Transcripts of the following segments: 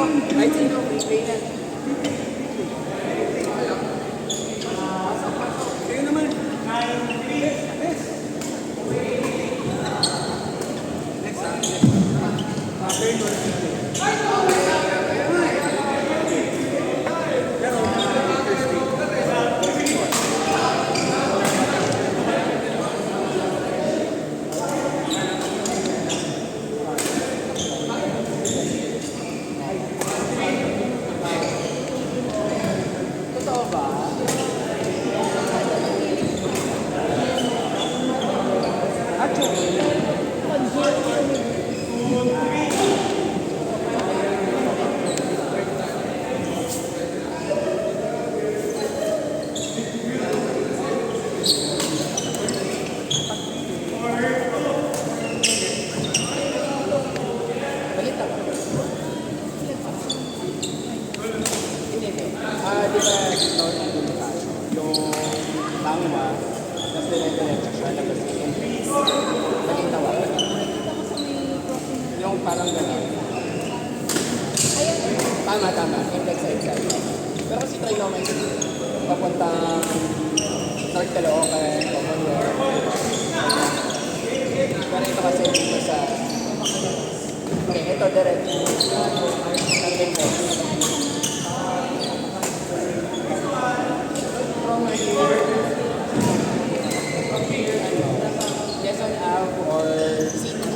Kahit sino, pay na. Kayo naman. Totoo ba? Balita ba? Hindi. Di ba yung tangwa, tapos dire-diretso siya, tapos i-increase, naging tawagan. Yung parang gano'n. Tama. Index sa exam. Pero kasi trigonometry, papuntang North Caloocan, Commonwealth. Pero ito kasi dito sa... Okay, ito diretso. Ang index. From here, Quezon Ave or City.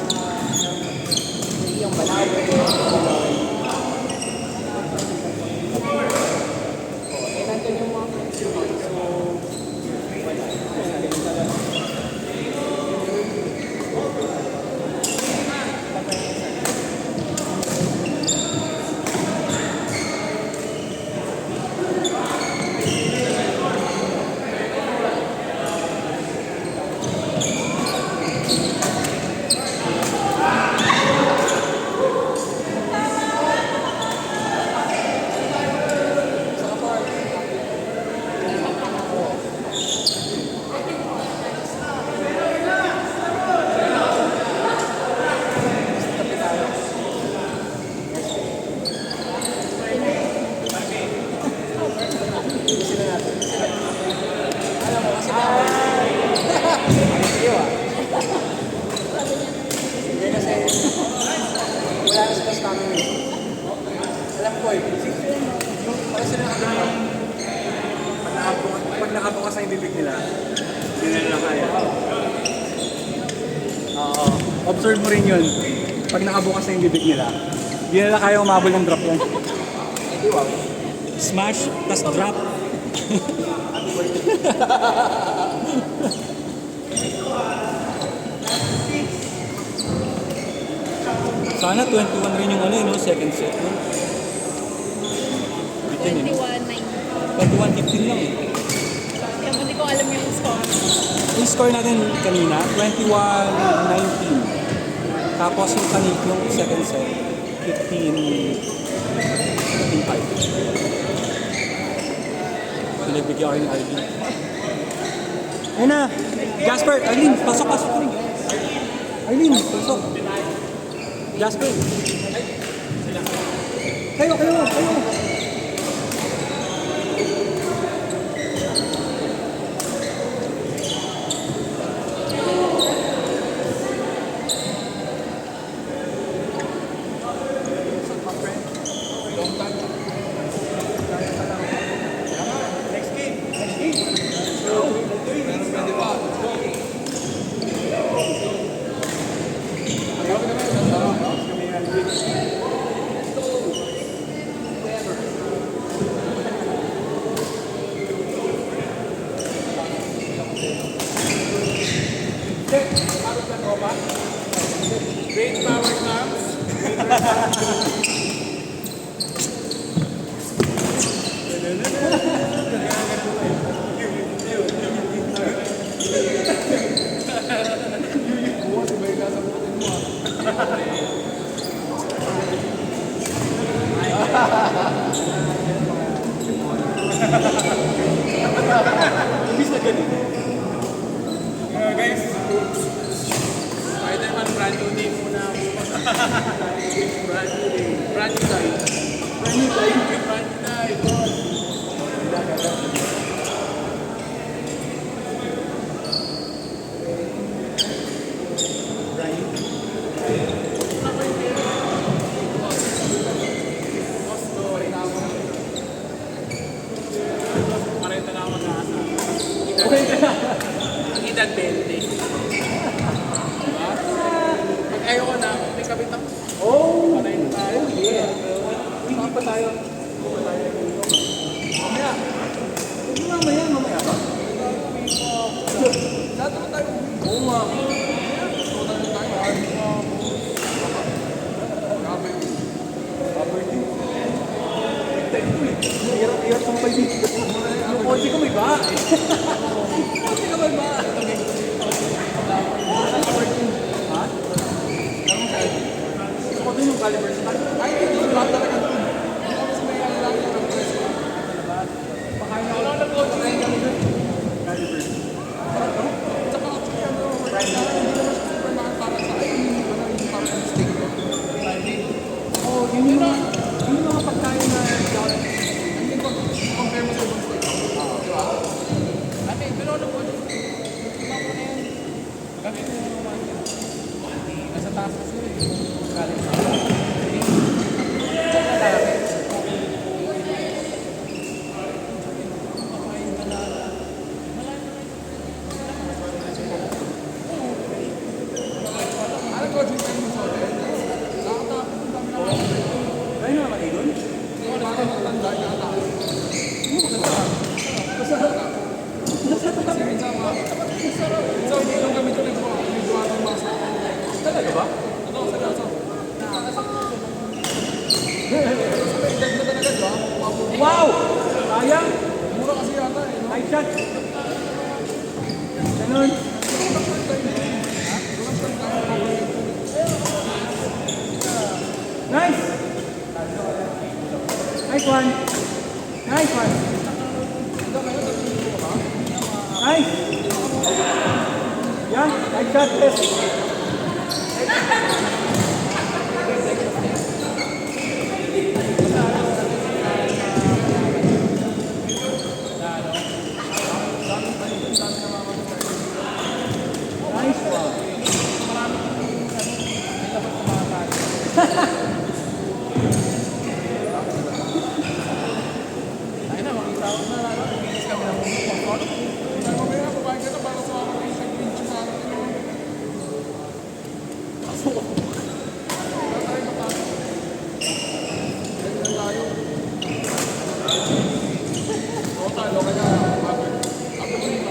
Hindi yung Banawe. Nandun yung mga friends ko. So, wala. Wala na sila sa amin. Alam ko eh. Para sila nakagawa. Pag nakabukas ang bibig nila, hindi na nila kaya. Oo. Observe mo rin yun. Pag nakabukas ang bibig nila, hindi nila kaya umabol ng drop yan. Hindi wow. Smash, tas drop. Sana 21 rin yung ano, second set. No? 21-9. 21-15 lang eh. Kaya hindi ko alam yung score. Yung score natin kanina, 21-19. Tapos yung kanina, yung second set, 15-5. Pinagbigyan ko ni Arlene. Ayun na! Jasper! Arlene! Pasok! Arlene! Pasok! Jasper! Kayo! Great power comes. Guys, Spider-Man brand new name muna ako. Brand new name. Brand new time. Marita na ako mag-aasa. Ang edad 20. Diba? Pag ayoko na, may kabit ako. Oh! Patay na tayo. Yeah. Hindi pa tayo. Mamaya. Hindi mamaya, mamaya ba? Dati na tayo. Oo nga. Total na tayo. Grabe. Property. Hirap sumpay dito. Yung kotse ko may ba? Kotse ka may ba? Ha? Anong saan? Gusto ko dun yung calibers. Ay, hindi ko lahat talaga doon. Hindi kami sa may lang yung preso. Pakain ako. Wala na po. Calibers. Tsaka actually, hindi naman siya super mahal para sa akin. Hindi para sa mistake ko. Oh, yun yung mga pagkain na Hindi ko compare mo sa ibang steak. Diba? Ate, pero ano po? Diba po na yan? Kami mo naman yan. Nasa taas kasi eh. Galing sa ano ko, drink kayo mo sa hotel? Nakatapos yung kami na Kaya na naman doon? parang matanda yung nakatapos. So, hindi lang kami tuloy po. Medyo atang masa. Talaga ba? Ano, seryoso. Edad na talaga, di ba? Wow! Sayang! Mura kasi yata eh. No? Nice shot! Ganun. Nice! Nice one! Nice one! Nice! Yeah, nice shot, yes! Nice one! Ay na, makita ko na lang. Bilis kami ng popcorn. Sabi ko, kaya kumain ka na para sa mga pinag-pinch na natin. Kaso, wala tayo matapos. Ganyan tayo. O, talo ka na. Ako mo yung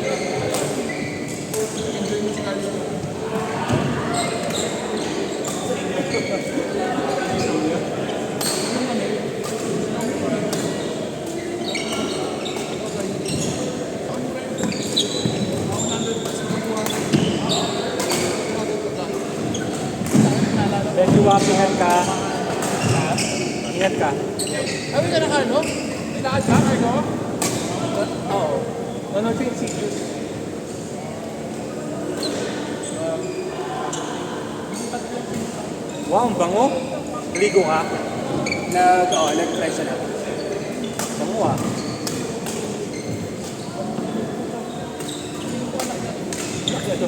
enjoy mo si Carlos. Medyo ingat ka. Ingat ka. Sabi ka na ka, no? May lakad ka, Carlo? Oo. No, change seats. Wow, ang bango. Ligo ka. Nag-try siya na. Bango ah. Ito.